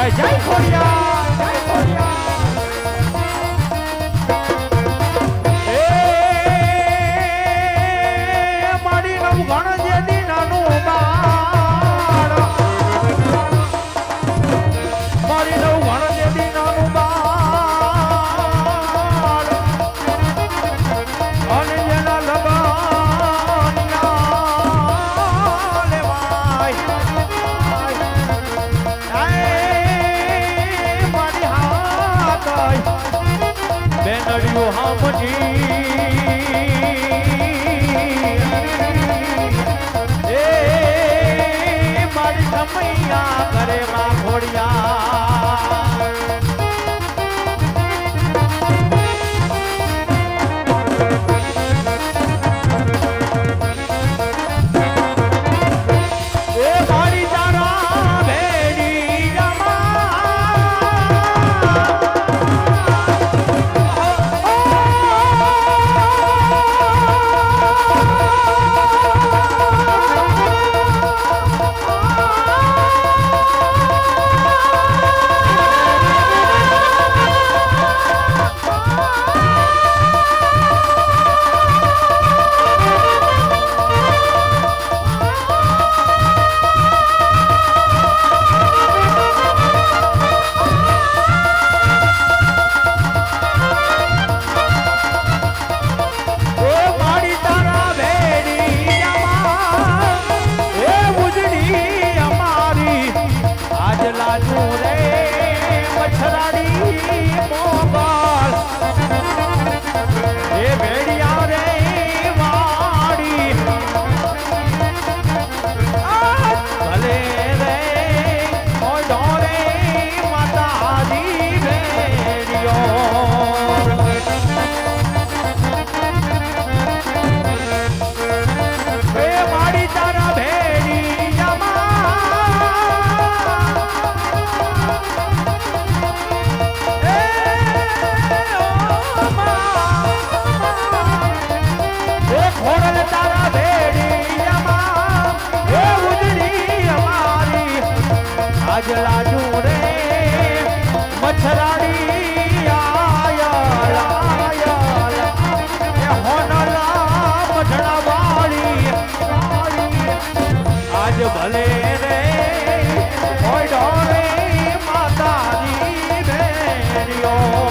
જય ખોડિયા મારી નવ ગણ જે દીનાનું બાળ મારી નવ ગણ જે દીનાનું બાળ અને જેના લગન લેવાય બેનડિયું હામજી એ મારી સમૈયા કરે માં ઘોડિયા એ મારી તારા ભેડી આજ લાજુ રે મચ્છરાડી આયા હોનલા મઢડા વાળી આજ ભલે રે હોય ડોરે માતાજી બેરિયો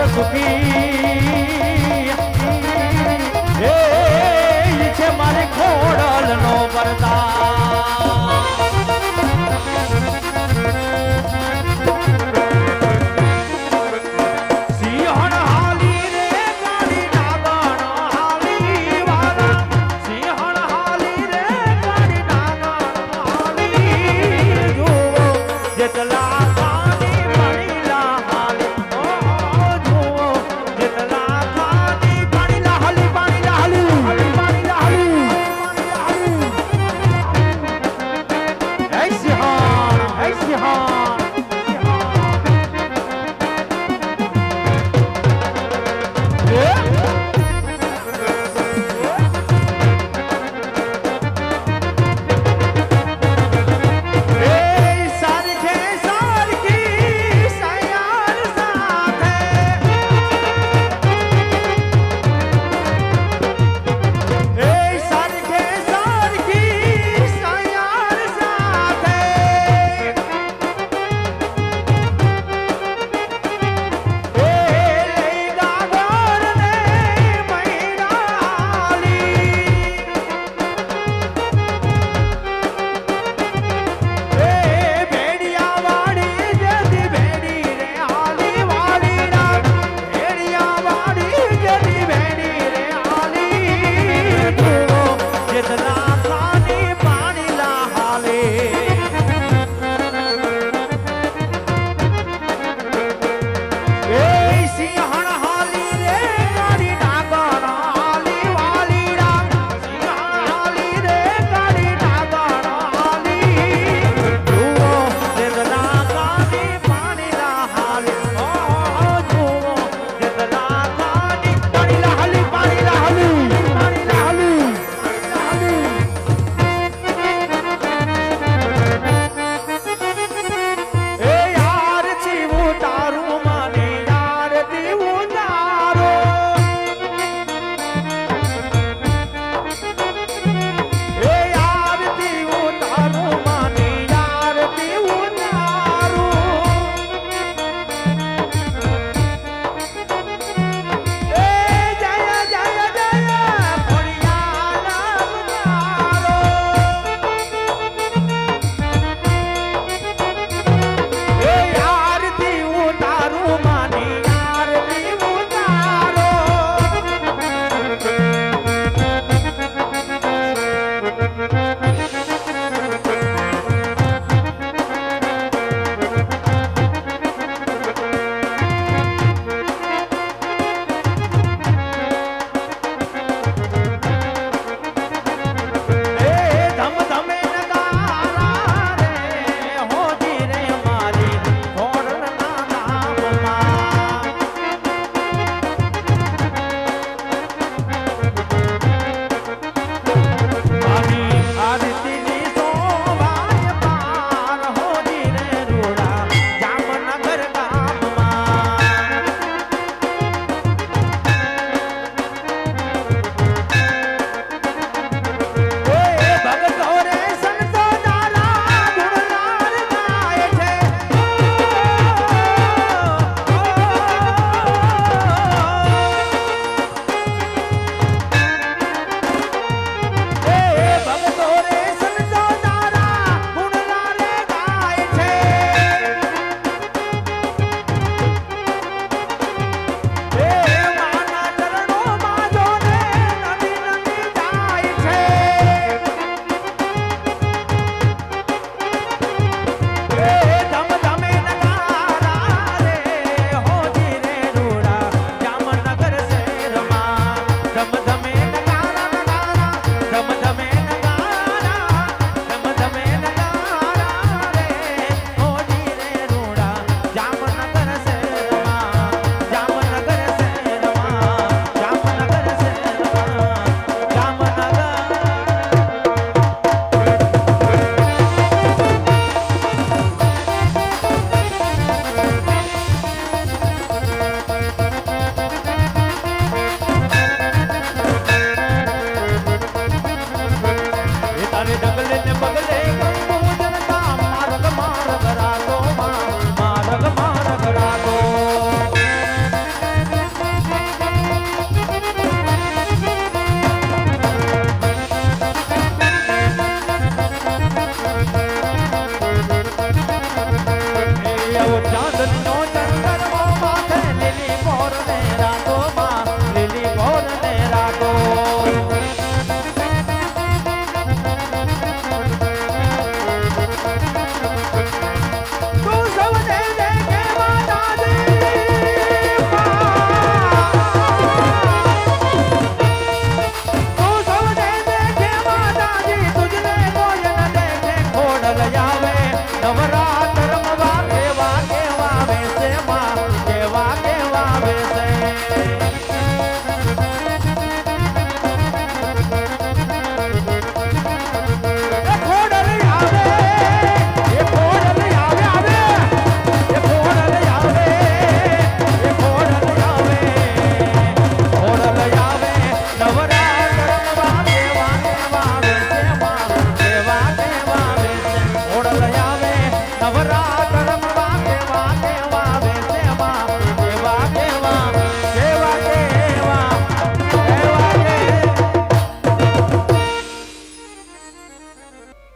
સુખી એ છે મારી ખોડલ નો પરદા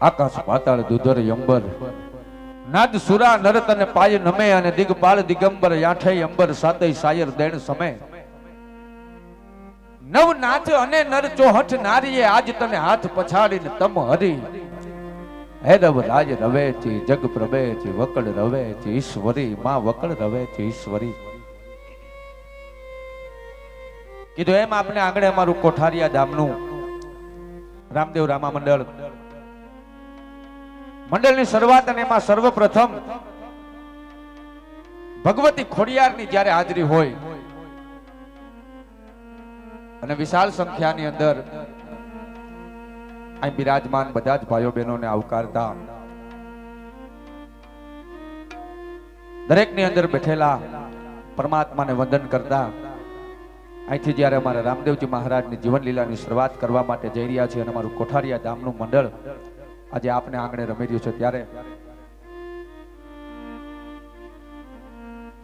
આકાશ પાતાળ દુધર યંબર નાદ સુરા નરત અને પાય નમે અને દિગપાળ દિગંબર યાઠે અંબર સાતય સાયર દેણ સમે નવ નાથ અને નર ચોહઠ નારીએ આજ તને હાથ પછાડીને તમ હરી હૈરવ રાજ રવે છે જગ પ્રભે છે વકળ રવે છે ઈશ્વરી માં વકળ રવે છે ઈશ્વરી કીધું એમ આપણે આંગણે અમારું કોઠારિયા ધામનું રામદેવ રામા મંડળની શરૂઆત અને એમાં સર્વપ્રથમ ભગવતી ખોડિયારની જ્યારે હાજરી હોય અને વિશાળ સંખ્યાની અંદર અહીં બિરાજમાન બધા જ ભાઈઓ બહેનોને આવકારતા દરેકની અંદર બેઠેલા પરમાત્માને વંદન કરતા અહીંથી જ્યારે અમારા રામદેવજી મહારાજની જીવન લીલાની શરૂઆત કરવા માટે જઈ રહ્યા છીએ અને અમારું કોઠારિયા ધામનું મંડળ આજે આપને આંગણે રમી રહ્યું છે ત્યારે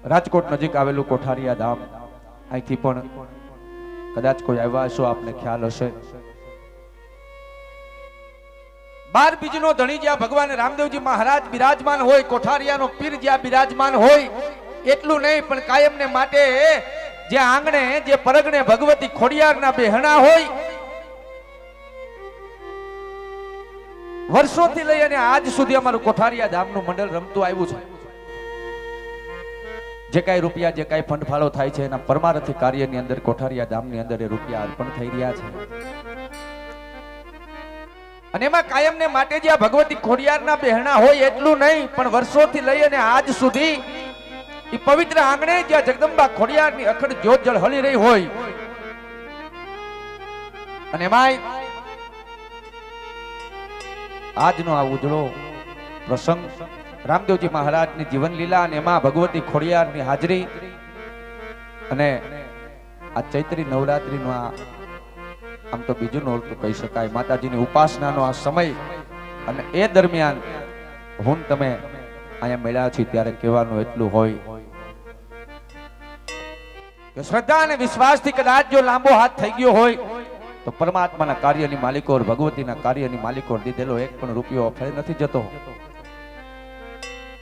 રાજકોટ નજીક આવેલું કોઠારિયા ધામ અહીંથી પણ કદાચ કોઈ આવ્યા હશો આપને ખ્યાલ હશે બાર બીજનો ધણી જ્યાં ભગવાન રામદેવજી મહારાજ બિરાજમાન હોય કોઠારિયાનો પીર જ્યાં બિરાજમાન હોય એટલું નહીં પણ કાયમને માટે જે આંગણે જે પરગણે ભગવતી ખોડિયારના બેહણા હોય વર્ષોથી લઈ અને આજ સુધી અમારું કોઠારિયા ધામનું મંડળ રમતું આવ્યું છે જે કાંઈ રૂપિયા જે કાંઈ ફંડ ફાળો થાય છે એના પરમાર્થી કાર્યની અંદર કોઠારિયા ધામની અંદર એ રૂપિયા અર્પણ થઈ રહ્યા છે અને એમાં કાયમને માટે જે આ ભગવતી ખોડિયારના બેહણા હોય એટલું નહીં પણ વર્ષોથી લઈ અને આજ સુધી એ પવિત્ર આંગણે જ્યાં જગદંબા ખોડિયારની અખંડ જ્યોત જળ હલી રહી હોય અને એમાં આજનો આ ઉજળો પ્રસંગ રામદેવજી મહારાજની જીવન લીલા અને એમાં ભગવતી ખોડિયારની હાજરી અને આ ચૈત્રી નવરાત્રીનો આમ તો બીજું નોરતું કહી શકાય માતાજીની ઉપાસનાનો આ સમય અને એ દરમિયાન હું તમે અહીંયા મળ્યા છીએ ત્યારે કહેવાનું એટલું હોય કે શ્રદ્ધા અને વિશ્વાસથી કદાચ જો લાંબો હાથ થઈ ગયો હોય તો પરમાત્માના કાર્યની માલિકો ભગવતીના કાર્યની માલિકો દીધેલો એક પણ રૂપિયો ફળ નથી જતો